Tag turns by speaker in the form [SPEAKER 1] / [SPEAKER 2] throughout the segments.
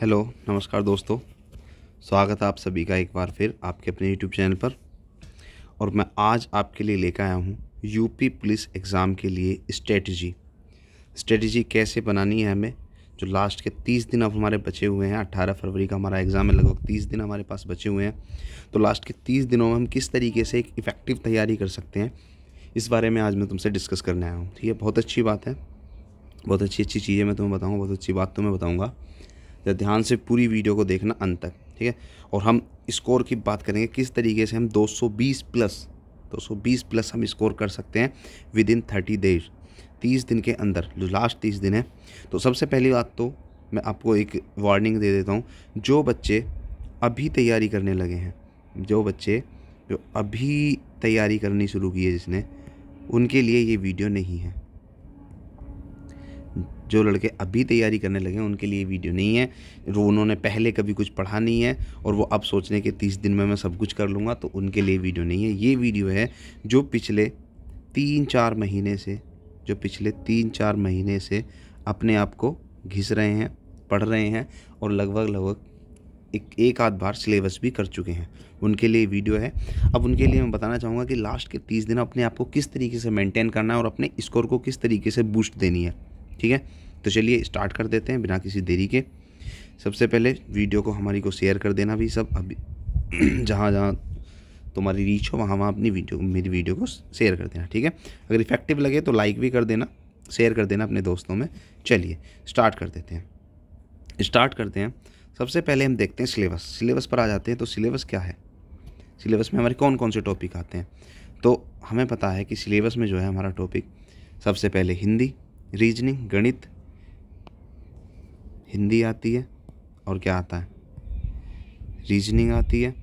[SPEAKER 1] Hello, नमस्कार दोस्तों। स्वागत है आप सभी का एक बार फिर आपके अपने यूट्यूब चैनल पर। और मैं आज आपके लिए लेकर आया हूँ यूपी पुलिस एग्ज़ाम के लिए स्ट्रेटजी कैसे बनानी है हमें। जो लास्ट के 30 दिन अब हमारे बचे हुए हैं, 18 फरवरी का हमारा एग्ज़ाम है, लगभग 30 दिन हमारे पास बचे हुए हैं। तो लास्ट के 30 दिनों में हम किस तरीके से एक इफ़ेक्टिव तैयारी कर सकते हैं, इस बारे में आज मैं तुमसे डिस्कस करने आया हूँ। ठीक है, बहुत अच्छी बात है, बहुत अच्छी चीज़ें मैं तुम्हें बताऊँगा, बहुत अच्छी बात तुम्हें बताऊँगा। या ध्यान से पूरी वीडियो को देखना अंत तक, ठीक है। और हम स्कोर की बात करेंगे, किस तरीके से हम 220 प्लस हम स्कोर कर सकते हैं विद इन 30 डेज, 30 दिन के अंदर, जो लास्ट 30 दिन है। तो सबसे पहली बात तो मैं आपको एक वार्निंग दे देता हूँ। जो बच्चे अभी तैयारी करने लगे हैं, जो अभी तैयारी करनी शुरू की है जिसने, उनके लिए ये वीडियो नहीं है। जो लड़के अभी तैयारी करने लगे हैं उनके लिए वीडियो नहीं है। जो उन्होंने पहले कभी कुछ पढ़ा नहीं है और वो अब सोच रहे हैं कि 30 दिन में मैं सब कुछ कर लूँगा, तो उनके लिए वीडियो नहीं है। ये वीडियो है जो पिछले 3-4 महीने से अपने आप को घिस रहे हैं, पढ़ रहे हैं और लगभग एक आध बार सिलेबस भी कर चुके हैं, उनके लिए वीडियो है। अब उनके लिए मैं बताना चाहूँगा कि लास्ट के 30 दिन अपने आप को किस तरीके से मेंटेन करना है और अपने स्कोर को किस तरीके से बूस्ट देनी है। ठीक है, तो चलिए स्टार्ट कर देते हैं बिना किसी देरी के। सबसे पहले वीडियो को हमारी को शेयर कर देना भी सब, अभी जहाँ जहाँ तुम्हारी रीच हो वहाँ अपनी मेरी वीडियो को शेयर कर देना। ठीक है, अगर इफेक्टिव लगे तो लाइक भी कर देना, शेयर कर देना अपने दोस्तों में। चलिए स्टार्ट कर देते हैं। सबसे पहले हम देखते हैं सिलेबस पर आ जाते हैं। तो सिलेबस क्या है, सिलेबस में हमारे कौन कौन से टॉपिक आते हैं। तो हमें पता है कि सिलेबस में जो है हमारा टॉपिक, सबसे पहले हिंदी, रीजनिंग, गणित, हिंदी आती है और क्या आता है, रीजनिंग आती है,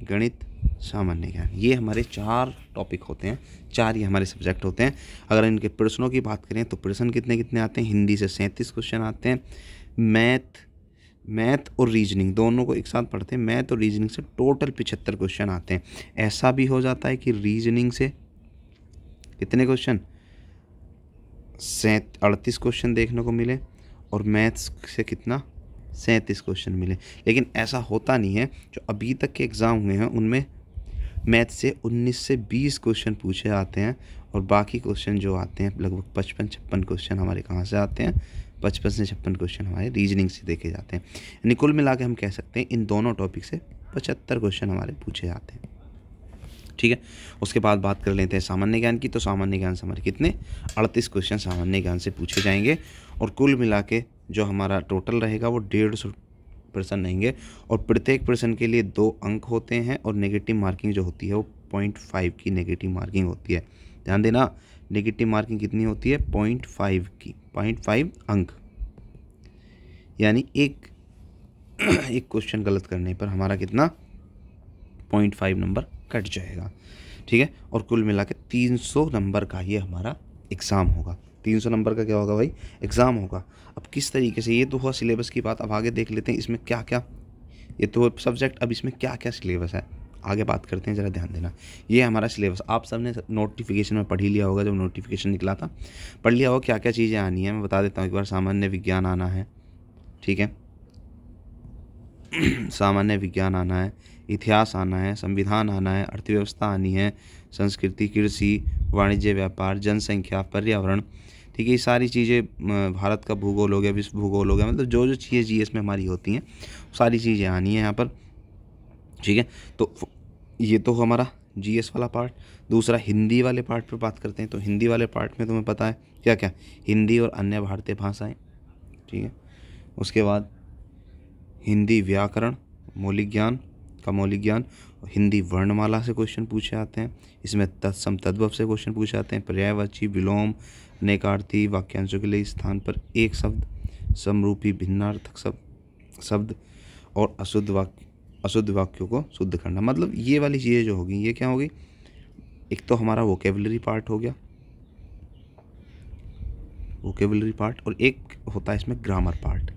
[SPEAKER 1] गणित, सामान्य ज्ञान। ये हमारे 4 टॉपिक होते हैं, 4 ये हमारे सब्जेक्ट होते हैं। अगर इनके प्रश्नों की बात करें तो प्रश्न कितने आते हैं, हिंदी से 37 क्वेश्चन आते हैं। मैथ और रीजनिंग दोनों को एक साथ पढ़ते हैं, मैथ और रीजनिंग से टोटल 75 क्वेश्चन आते हैं। ऐसा भी हो जाता है कि रीजनिंग से कितने क्वेश्चन, 38 क्वेश्चन देखने को मिले और मैथ्स से कितना, 37 क्वेश्चन मिले। लेकिन ऐसा होता नहीं है। जो अभी तक के एग्ज़ाम हुए हैं उनमें मैथ से 19 से 20 क्वेश्चन पूछे आते हैं और बाकी क्वेश्चन जो आते हैं लगभग 55-56 क्वेश्चन हमारे कहाँ से आते हैं, 55 से 56 क्वेश्चन हमारे रीजनिंग से देखे जाते हैं। यानी कुल मिला के हम कह सकते हैं इन दोनों टॉपिक से 75 क्वेश्चन हमारे पूछे जाते हैं। ठीक है, उसके बाद बात कर लेते हैं सामान्य ज्ञान की। तो सामान्य ज्ञान से हमारे कितने, 38 क्वेश्चन सामान्य ज्ञान से पूछे जाएंगे और कुल मिला के जो हमारा टोटल रहेगा वो 150 प्रश्न रहेंगे। और प्रत्येक प्रश्न के लिए 2 अंक होते हैं और नेगेटिव मार्किंग जो होती है वो 0.5 की नेगेटिव मार्किंग होती है। ध्यान देना, नेगेटिव मार्किंग कितनी होती है, 0.5 की, 0.5 अंक। यानी एक क्वेश्चन गलत करने पर हमारा कितना, 0.5 नंबर कट जाएगा। ठीक है, और कुल मिला के 300 नंबर का ये हमारा एग्ज़ाम होगा। 300 नंबर का क्या होगा भाई, एग्ज़ाम होगा। अब किस तरीके से, ये तो हुआ सिलेबस की बात। अब आगे देख लेते हैं इसमें क्या क्या, ये तो सब्जेक्ट, अब इसमें क्या क्या सिलेबस है आगे बात करते हैं, ज़रा ध्यान देना। ये हमारा सिलेबस आप सब ने नोटिफिकेशन में पढ़ ही लिया होगा, जब नोटिफिकेशन निकला था पढ़ लिया होगा क्या क्या चीज़ें आनी है। मैं बता देता हूँ एक बार। सामान्य विज्ञान आना है, ठीक है, सामान्य विज्ञान आना है, इतिहास आना है, संविधान आना है, अर्थव्यवस्था आनी है, संस्कृति, कृषि, वाणिज्य, व्यापार, जनसंख्या, पर्यावरण। ठीक है, ये सारी चीज़ें, भारत का भूगोल हो गया, विश्व भूगोल हो गया, मतलब जो चीज़ें जीएस में हमारी होती हैं सारी चीज़ें आनी है यहाँ पर। ठीक है, तो ये तो हमारा जीएस वाला पार्ट। दूसरा हिंदी वाले पार्ट पर बात करते हैं। तो हिंदी वाले पार्ट में तुम्हें पता है क्या क्या, हिंदी और अन्य भारतीय भाषाएँ। ठीक है, उसके बाद हिंदी व्याकरण, मौलिक ज्ञान, हिंदी वर्णमाला से क्वेश्चन पूछे आते हैं। इसमें तत्सम तद्भव से क्वेश्चन पूछे आते हैं। पर्यायवाची, विलोम, अनेकार्थी, वाक्यांशों के लिए स्थान पर एक शब्द, समरूपी भिन्नार्थक शब्द और अशुद्ध वाक्यों को शुद्ध करना। मतलब ये वाली चीज़ें जो होगी, ये क्या होगी, एक तो हमारा वोकेबलरी पार्ट हो गया, वोकेबलरी पार्ट, और एक होता है इसमें ग्रामर पार्ट।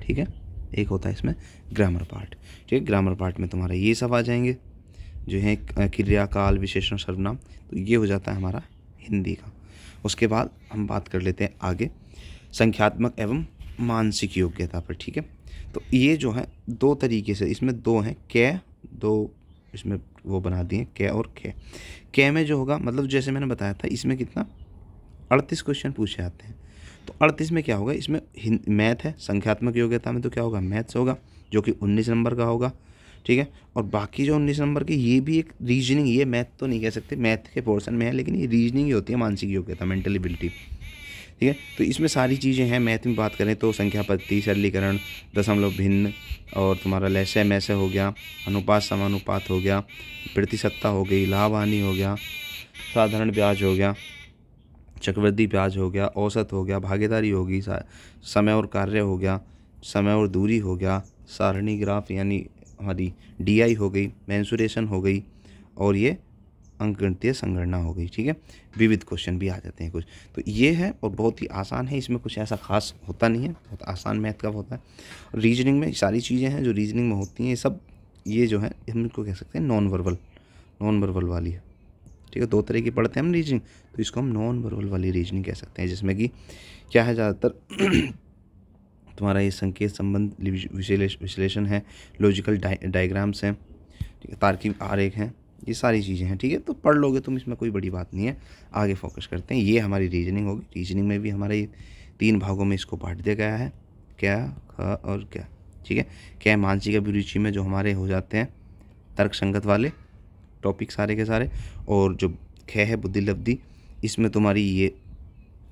[SPEAKER 1] ठीक है, एक होता है इसमें ग्रामर पार्ट। ठीक है, ग्रामर पार्ट में तुम्हारा ये सब आ जाएंगे जो है क्रिया, काल, विशेषण, सर्वनाम। तो ये हो जाता है हमारा हिंदी का। उसके बाद हम बात कर लेते हैं आगे संख्यात्मक एवं मानसिक योग्यता पर। ठीक है, तो ये जो है दो तरीके से, इसमें दो हैं कै, दो इसमें वो बना दिए कै और खे। कै में जो होगा मतलब जैसे मैंने बताया था इसमें कितना 38 क्वेश्चन पूछे आते हैं। तो 38 में क्या होगा, इसमें मैथ है, संख्यात्मक योग्यता में तो क्या होगा मैथ्स होगा जो कि 19 नंबर का होगा, ठीक है। और बाकी जो 19 नंबर की ये भी एक रीजनिंग, ये मैथ तो नहीं कह सकते, मैथ के पोर्शन में है, लेकिन ये रीजनिंग ही होती है, मानसिक योग्यता, मेंटल एबिलिटी, ठीक है। तो इसमें सारी चीज़ें हैं। मैथ में बात करें तो संख्या पत्ती, सरलीकरण, दशमलव भिन्न, और तुम्हारा लैसे मैसे हो गया, अनुपात समानुपात हो गया, प्रतिशतता हो गई, लाभ हानि हो गया, साधारण ब्याज हो गया, चक्रवृद्धि ब्याज हो गया, औसत हो गया, भागीदारी होगी, समय और कार्य हो गया, समय और दूरी हो गया, सारणी ग्राफ यानी हमारी डीआई हो गई, मेंसुरेशन हो गई, और ये अंकगणितीय संगणना हो गई, ठीक है। विविध क्वेश्चन भी आ जाते हैं कुछ। तो ये है और बहुत ही आसान है, इसमें कुछ ऐसा खास होता नहीं है, बहुत आसान मैथ का होता है। रीजनिंग में सारी चीज़ें हैं जो रीजनिंग में होती हैं, ये सब ये जो है हम इनको कह सकते हैं नॉन वर्बल वाली है, ठीक है। दो तरह की पढ़ते हैं हम रीजनिंग, तो इसको हम नॉन वर्बल वाली रीजनिंग कह सकते हैं, जिसमें कि क्या है ज़्यादातर तुम्हारा ये संकेत संबंध विश्लेषण है, लॉजिकल डायग्राम्स हैं, ठीक है, तार्किक आरेख हैं, ये सारी चीज़ें हैं, ठीक है। तो पढ़ लोगे तुम, इसमें कोई बड़ी बात नहीं है। आगे फोकस करते हैं, ये हमारी रीजनिंग होगी। रीजनिंग में भी हमारे ये 3 भागों में इसको बांट दिया गया है, क्या, ख और क्या, ठीक है। क्या मानसिक अभिरुचि में जो हमारे हो जाते हैं तर्क संगत वाले टॉपिक सारे के सारे, और जो ख है बुद्धि लब्धि, इसमें तुम्हारी ये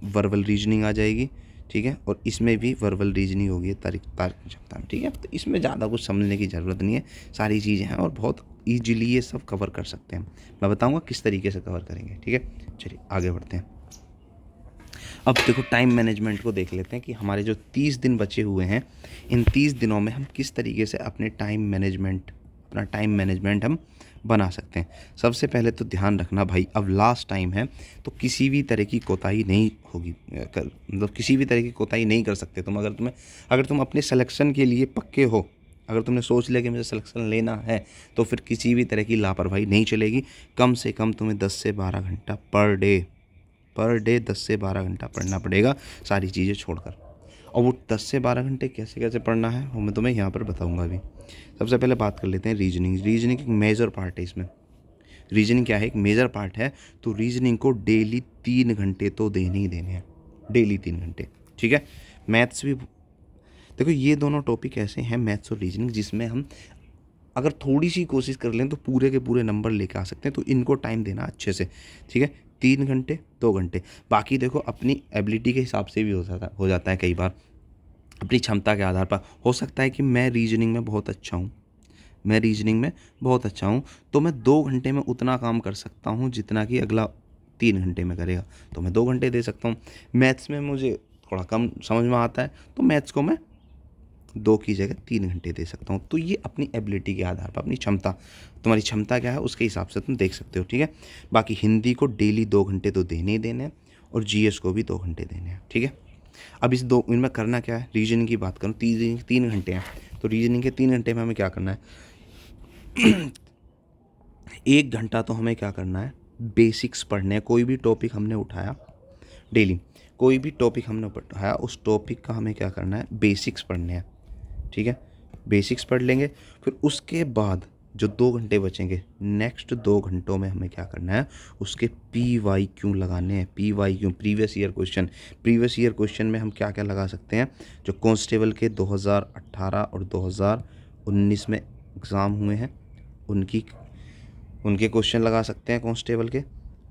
[SPEAKER 1] वर्बल रीजनिंग आ जाएगी, ठीक है। और इसमें भी वर्बल रीजनिंग होगी तार्किक क्षमता में, ठीक है। तो इसमें ज़्यादा कुछ समझने की ज़रूरत नहीं है, सारी चीज़ें हैं और बहुत ईजिली ये सब कवर कर सकते हैं। मैं बताऊंगा किस तरीके से कवर करेंगे, ठीक है। चलिए आगे बढ़ते हैं। अब देखो टाइम मैनेजमेंट को देख लेते हैं कि हमारे जो 30 दिन बचे हुए हैं, इन 30 दिनों में हम किस तरीके से अपना टाइम मैनेजमेंट हम बना सकते हैं। सबसे पहले तो ध्यान रखना भाई, अब लास्ट टाइम है तो किसी भी तरह की कोताही नहीं होगी, मतलब किसी भी तरह की कोताही नहीं कर सकते तुम। अगर तुम अपने सिलेक्शन के लिए पक्के हो, अगर तुमने सोच लिया कि मुझे सिलेक्शन लेना है, तो फिर किसी भी तरह की लापरवाही नहीं चलेगी। कम से कम तुम्हें 10 से 12 घंटा पर डे 10 से 12 घंटा पढ़ना पड़ेगा, सारी चीज़ें छोड़कर। और वो 10 से 12 घंटे कैसे कैसे पढ़ना है वो मैं तुम्हें यहाँ पर बताऊँगा अभी। सबसे पहले बात कर लेते हैं रीजनिंग एक मेजर पार्ट है इसमें। रीजनिंग क्या है, एक मेजर पार्ट है, तो रीजनिंग को डेली 3 घंटे तो देने ही देने हैं, डेली 3 घंटे, ठीक है। मैथ्स भी देखो, ये दोनों टॉपिक ऐसे हैं मैथ्स और रीजनिंग जिसमें हम अगर थोड़ी सी कोशिश कर लें तो पूरे के पूरे नंबर लेके आ सकते हैं। तो इनको टाइम देना अच्छे से, ठीक है। 3 घंटे 2 घंटे, बाकी देखो अपनी एबिलिटी के हिसाब से भी हो जाता है कई बार, अपनी क्षमता के आधार पर। हो सकता है कि मैं रीजनिंग में बहुत अच्छा हूँ, तो मैं 2 घंटे में उतना काम कर सकता हूँ जितना कि अगला 3 घंटे में करेगा, तो मैं 2 घंटे दे सकता हूँ। मैथ्स में मुझे थोड़ा कम समझ में आता है, तो मैथ्स को मैं 2 की जगह 3 घंटे दे सकता हूँ। तो ये अपनी एबिलिटी के आधार पर, अपनी क्षमता, तुम्हारी क्षमता क्या है उसके हिसाब से तुम देख सकते हो, ठीक है। बाकी हिंदी को डेली 2 घंटे तो देने ही देने हैं, और जीएस को भी 2 घंटे देने हैं, ठीक है। अब इनमें करना क्या है, रीजनिंग की बात करूँ, 3 घंटे हैं, तो रीजनिंग के 3 घंटे में हमें क्या करना है 1 घंटा तो हमें क्या करना है, बेसिक्स पढ़ने हैं। कोई भी टॉपिक हमने उठाया डेली, कोई भी टॉपिक हमने उठाया, उस टॉपिक का हमें क्या करना है, बेसिक्स पढ़ने हैं, ठीक है। बेसिक्स पढ़ लेंगे, फिर उसके बाद जो 2 घंटे बचेंगे, नेक्स्ट 2 घंटों में हमें क्या करना है, उसके PYQ लगाने हैं। PYQ प्रीवियस ईयर क्वेश्चन में हम क्या क्या लगा सकते हैं, जो कांस्टेबल के 2018 और 2019 में एग्ज़ाम हुए हैं उनके क्वेश्चन लगा सकते हैं कांस्टेबल के,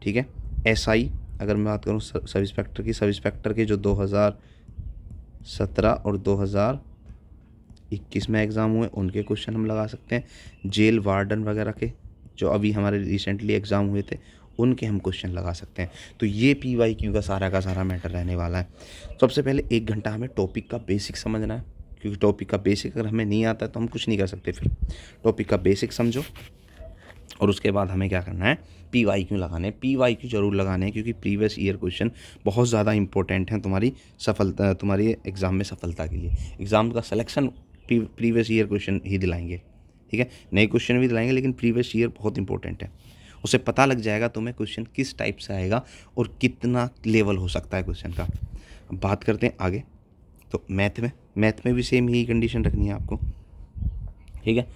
[SPEAKER 1] ठीक है। SI अगर मैं बात करूँ सब इंस्पेक्टर के जो 2017 और 2021 में एग्ज़ाम हुए उनके क्वेश्चन हम लगा सकते हैं। जेल वार्डन वगैरह के जो अभी हमारे रिसेंटली एग्ज़ाम हुए थे उनके हम क्वेश्चन लगा सकते हैं। तो ये PYQ का सारा मैटर रहने वाला है। सबसे पहले 1 घंटा हमें टॉपिक का बेसिक समझना है, क्योंकि टॉपिक का बेसिक अगर हमें नहीं आता है तो हम कुछ नहीं कर सकते। फिर टॉपिक का बेसिक समझो, और उसके बाद हमें क्या करना है, PYQ लगाने हैं। PYQ जरूर लगाने हैं, क्योंकि प्रीवियस ईयर क्वेश्चन बहुत ज़्यादा इंपॉर्टेंट हैं तुम्हारी एग्ज़ाम में सफलता के लिए। एग्ज़ाम का सिलेक्शन प्रीवियस ईयर क्वेश्चन ही दिलाएंगे, ठीक है। नए क्वेश्चन भी दिलाएंगे, लेकिन प्रीवियस ईयर बहुत इंपॉर्टेंट है। उससे पता लग जाएगा तुम्हें क्वेश्चन किस टाइप से आएगा और कितना लेवल हो सकता है क्वेश्चन का। अब बात करते हैं आगे। तो मैथ में भी सेम ही कंडीशन रखनी है आपको, ठीक है।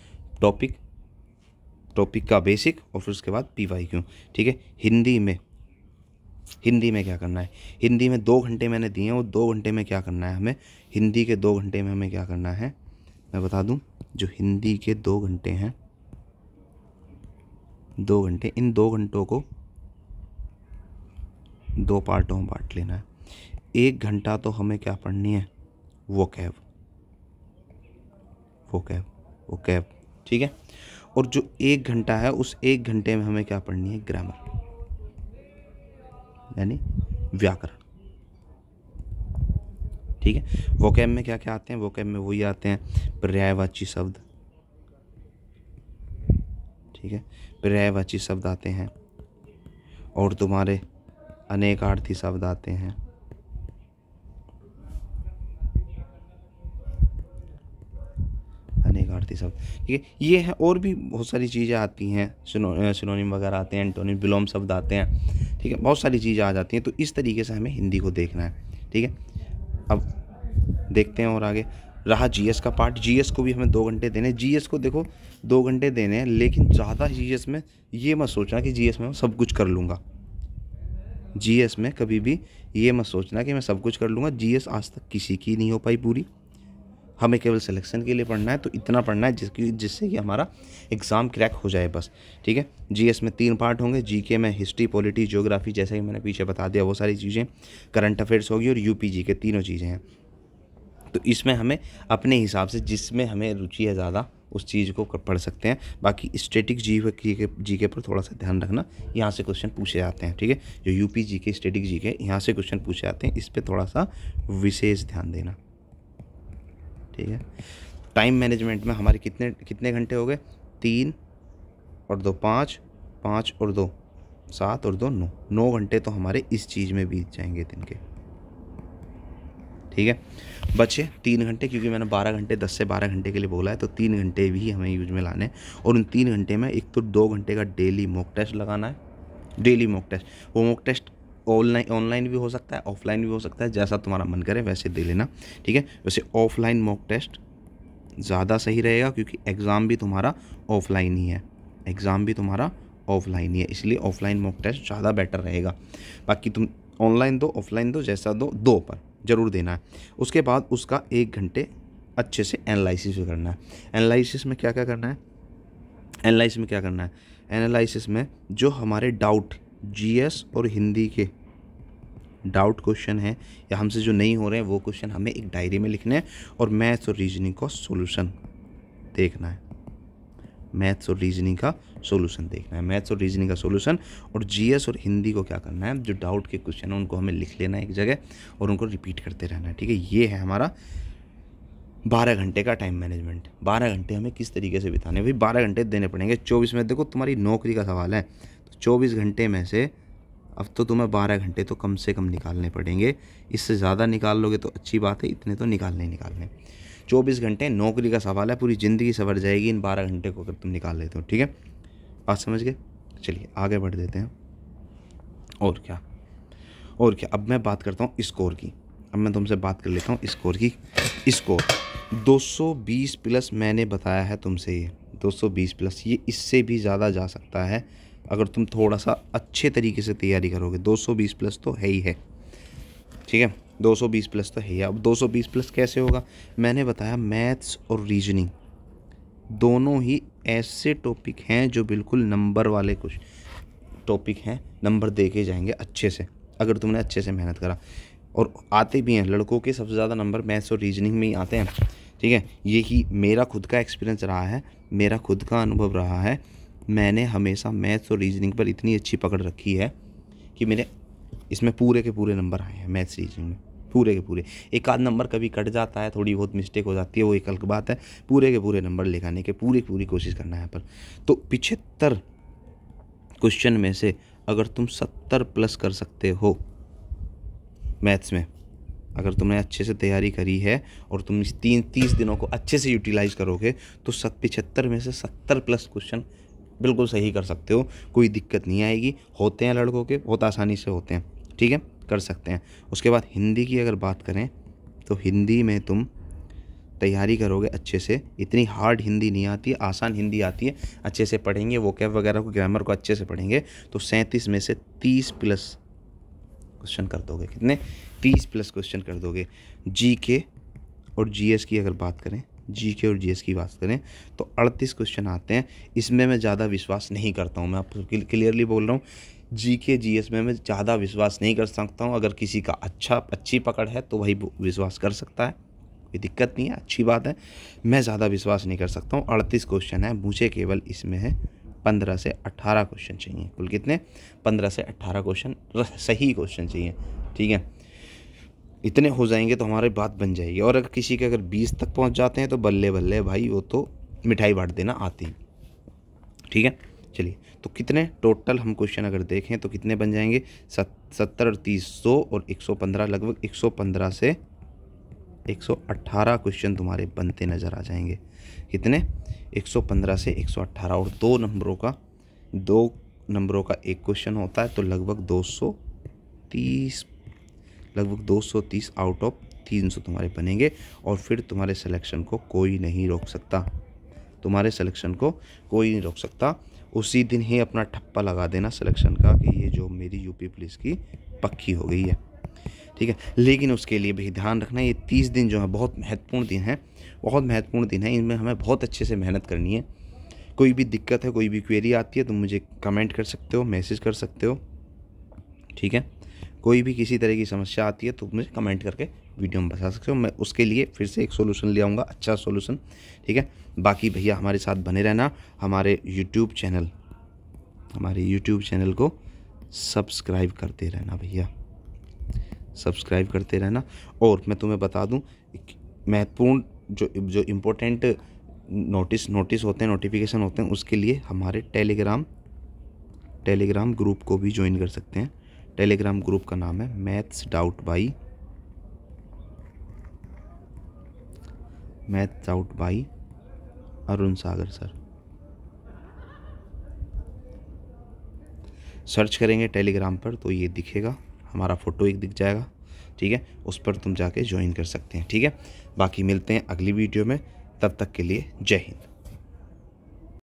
[SPEAKER 1] टॉपिक का बेसिक और फिर उसके बाद PYQ, ठीक है। हिंदी में क्या करना है, हिंदी में 2 घंटे मैंने दिए हैं, वो 2 घंटे में क्या करना है हमें, हिंदी के 2 घंटे में हमें क्या करना है मैं बता दूं। जो हिंदी के 2 घंटे हैं, 2 घंटे, इन 2 घंटों को 2 पार्टों में बांट लेना है। 1 घंटा तो हमें क्या पढ़नी है, वोकैब, ठीक है। और जो 1 घंटा है, उस 1 घंटे में हमें क्या पढ़नी है, ग्रामर यानी व्याकरण, ठीक है। वोकैब में क्या क्या आते हैं, वोकैब में वही आते हैं पर्यायवाची शब्द, ठीक है, पर्यायवाची शब्द आते हैं, और तुम्हारे अनेकार्थी शब्द आते हैं, अनेकार्थी शब्द, ठीक है। ये है, और भी बहुत सारी चीज़ें आती हैं, सिनोनिम वगैरह आते हैं, एंटोनिम, विलोम शब्द आते हैं, ठीक है, बहुत सारी चीज़ें आ जाती हैं। तो इस तरीके से हमें हिंदी को देखना है, ठीक है। अब देखते हैं और आगे रहा GS का पार्ट। GS को भी हमें 2 घंटे देने। GS को देखो 2 घंटे देने हैं, लेकिन ज़्यादा GS में ये मत सोचना कि GS में मैं सब कुछ कर लूँगा। GS में कभी भी ये मत सोचना कि मैं सब कुछ कर लूँगा। GS आज तक किसी की नहीं हो पाई पूरी। हमें केवल सिलेक्शन के लिए पढ़ना है, तो इतना पढ़ना है जिससे कि हमारा एग्ज़ाम क्रैक हो जाए बस, ठीक है। GS में 3 पार्ट होंगे। GK में हिस्ट्री, पॉलिटी, ज्योग्राफी, जैसे कि मैंने पीछे बता दिया वो सारी चीज़ें, करंट अफेयर्स होगी, और UPG के तीनों चीज़ें हैं। तो इसमें हमें अपने हिसाब से जिसमें हमें रुचि है ज़्यादा उस चीज़ को पढ़ सकते हैं। बाकी स्टैटिक जीके पर थोड़ा सा ध्यान रखना, यहाँ से क्वेश्चन पूछे जाते हैं, ठीक है। जो UPG के स्टैटिक जीके यहाँ से क्वेश्चन पूछे जाते हैं, इस पर थोड़ा सा विशेष ध्यान देना, ठीक है। टाइम मैनेजमेंट में हमारे कितने घंटे हो गए, 3 और 2 5, 5 और 2 7 और 2 9, 9 घंटे तो हमारे इस चीज़ में बीत जाएंगे दिन के, ठीक है। बचे 3 घंटे, क्योंकि मैंने 12 घंटे 10 से 12 घंटे के लिए बोला है, तो 3 घंटे भी हमें यूज में लाने हैं। और उन 3 घंटे में एक तो 2 घंटे का डेली मॉक टेस्ट लगाना है, डेली मॉक टेस्ट। वो मॉक टेस्ट ऑनलाइन भी हो सकता है, ऑफलाइन भी हो सकता है, जैसा तुम्हारा मन करे वैसे दे लेना, ठीक है। वैसे ऑफलाइन मॉक टेस्ट ज़्यादा सही रहेगा, क्योंकि एग्ज़ाम भी तुम्हारा ऑफलाइन ही है, इसलिए ऑफलाइन मॉक टेस्ट ज़्यादा बेटर रहेगा। बाकी तुम ऑनलाइन दो, ऑफलाइन दो, जैसा दो, 2 पर ज़रूर देना है। उसके बाद उसका 1 घंटे अच्छे से एनालिसिस भी करना है। एनालिसिस में क्या करना है, एनालिसिस में जो हमारे डाउट GS और हिंदी के डाउट क्वेश्चन हैं, या हमसे जो नहीं हो रहे हैं वो क्वेश्चन हमें एक डायरी में लिखने हैं, और मैथ्स और रीजनिंग का सॉल्यूशन देखना है। मैथ्स और रीजनिंग का सॉल्यूशन, और GS और हिंदी को क्या करना है, जो डाउट के क्वेश्चन हैं उनको हमें लिख लेना है एक जगह, और उनको रिपीट करते रहना है, ठीक है। ये है हमारा 12 घंटे का टाइम मैनेजमेंट। 12 घंटे हमें किस तरीके से बिताने, भाई 12 घंटे देने पड़ेंगे। 24 में देखो तुम्हारी नौकरी का सवाल है, तो 24 घंटे में से अब तो तुम्हें 12 घंटे तो कम से कम निकालने पड़ेंगे। इससे ज़्यादा निकाल लोगे तो अच्छी बात है, इतने तो निकालने। 24 घंटे नौकरी का सवाल है, पूरी ज़िंदगी सवर जाएगी इन 12 घंटे को अगर तुम निकाल लेते हो, ठीक है। बात समझ गए। चलिए आगे बढ़ देते हैं। और क्या अब मैं बात करता हूँ स्कोर की। अब मैं तुमसे बात कर लेता हूँ स्कोर की। स्कोर 220 प्लस मैंने बताया है तुमसे, ये 220 प्लस, ये इससे भी ज़्यादा जा सकता है अगर तुम थोड़ा सा अच्छे तरीके से तैयारी करोगे। 220 प्लस तो है ही है, ठीक है, 220 प्लस तो है। अब 220 प्लस कैसे होगा, मैंने बताया मैथ्स और रीजनिंग दोनों ही ऐसे टॉपिक हैं जो बिल्कुल नंबर वाले कुछ टॉपिक हैं, नंबर देके जाएंगे अच्छे से अगर तुमने अच्छे से मेहनत करा। और आते भी हैं, लड़कों के सबसे ज़्यादा नंबर मैथ्स और रीजनिंग में ही आते हैं, ठीक है। यही मेरा खुद का एक्सपीरियंस रहा है, मेरा खुद का अनुभव रहा है। मैंने हमेशा मैथ्स और रीजनिंग पर इतनी अच्छी पकड़ रखी है कि मेरे इसमें पूरे के पूरे नंबर आए हैं। मैथ्स रीजनिंग में पूरे के पूरे, एक आध नंबर कभी कट जाता है, थोड़ी बहुत मिस्टेक हो जाती है, वो एक अलग बात है। पूरे के पूरे नंबर लेकर के पूरी कोशिश करना है पर। तो 75 क्वेश्चन में से अगर तुम 70 प्लस कर सकते हो मैथ्स में, अगर तुमने अच्छे से तैयारी करी है और तुम इस 30 दिनों को अच्छे से यूटिलाइज करोगे, तो 75 में से 70 प्लस क्वेश्चन बिल्कुल सही कर सकते हो, कोई दिक्कत नहीं आएगी। होते हैं लड़कों के, बहुत आसानी से होते हैं, ठीक है, कर सकते हैं। उसके बाद हिंदी की अगर बात करें तो हिंदी में तुम तैयारी करोगे अच्छे से, इतनी हार्ड हिंदी नहीं आती है, आसान हिंदी आती है, अच्छे से पढ़ेंगे, वोकैब वगैरह को, ग्रामर को अच्छे से पढ़ेंगे तो 37 में से 30 प्लस क्वेश्चन कर दोगे। कितने? 30 प्लस क्वेश्चन कर दोगे। जीके और जीएस की अगर बात करें, जीके और जीएस की बात करें तो 38 क्वेश्चन आते हैं। इसमें मैं ज़्यादा विश्वास नहीं करता हूँ, मैं आपको क्लियरली बोल रहा हूँ। जीके जीएस में मैं ज़्यादा विश्वास नहीं कर सकता हूँ। अगर किसी का अच्छी पकड़ है तो वही विश्वास कर सकता है, कोई दिक्कत नहीं है, अच्छी बात है। मैं ज़्यादा विश्वास नहीं कर सकता हूँ। 38 क्वेश्चन है, मुझे केवल इसमें है 15 से 18 क्वेश्चन चाहिए। कुल कितने? 15 से 18 क्वेश्चन, सही क्वेश्चन चाहिए, ठीक है। इतने हो जाएंगे तो हमारी बात बन जाएगी। और अगर किसी के अगर 20 तक पहुंच जाते हैं तो बल्ले बल्ले भाई, वो तो मिठाई बांट देना आती, ठीक है। चलिए, तो कितने टोटल हम क्वेश्चन अगर देखें तो कितने बन जाएंगे? 70 और 30 100 और 115, लगभग 115 से 118 क्वेश्चन तुम्हारे बनते नज़र आ जाएंगे। कितने? 115 से 118। और 2 नंबरों का एक क्वेश्चन होता है तो लगभग 230 आउट ऑफ 300 तुम्हारे बनेंगे। और फिर तुम्हारे सिलेक्शन को कोई नहीं रोक सकता, तुम्हारे सिलेक्शन को कोई नहीं रोक सकता। उसी दिन ही अपना ठप्पा लगा देना सिलेक्शन का कि ये जो मेरी यूपी पुलिस की पक्की हो गई है, ठीक है। लेकिन उसके लिए भी ध्यान रखना, ये 30 दिन जो है बहुत महत्वपूर्ण दिन है, बहुत महत्वपूर्ण दिन है। इनमें हमें बहुत अच्छे से मेहनत करनी है। कोई भी दिक्कत है, कोई भी क्वेरी आती है तो मुझे कमेंट कर सकते हो, मैसेज कर सकते हो, ठीक है। कोई भी किसी तरह की समस्या आती है तो मुझे कमेंट करके वीडियो में बता सकते हो। मैं उसके लिए फिर से एक सोल्यूशन ले आऊँगा, अच्छा सोल्यूशन, ठीक है। बाकी भैया हमारे साथ बने रहना। हमारे यूट्यूब चैनल को सब्सक्राइब करते रहना भैया, सब्सक्राइब करते रहना। और मैं तुम्हें बता दूं, महत्वपूर्ण जो इम्पोर्टेंट नोटिस होते हैं, नोटिफिकेशन होते हैं, उसके लिए हमारे टेलीग्राम ग्रुप को भी ज्वाइन कर सकते हैं। टेलीग्राम ग्रुप का नाम है maths doubt by Arun Sagar sir. Search करेंगे टेलीग्राम पर तो ये दिखेगा, हमारा फ़ोटो एक दिख जाएगा, ठीक है। उस पर तुम जाके ज्वाइन कर सकते हैं, ठीक है। बाकी मिलते हैं अगली वीडियो में, तब तक के लिए जय हिंद।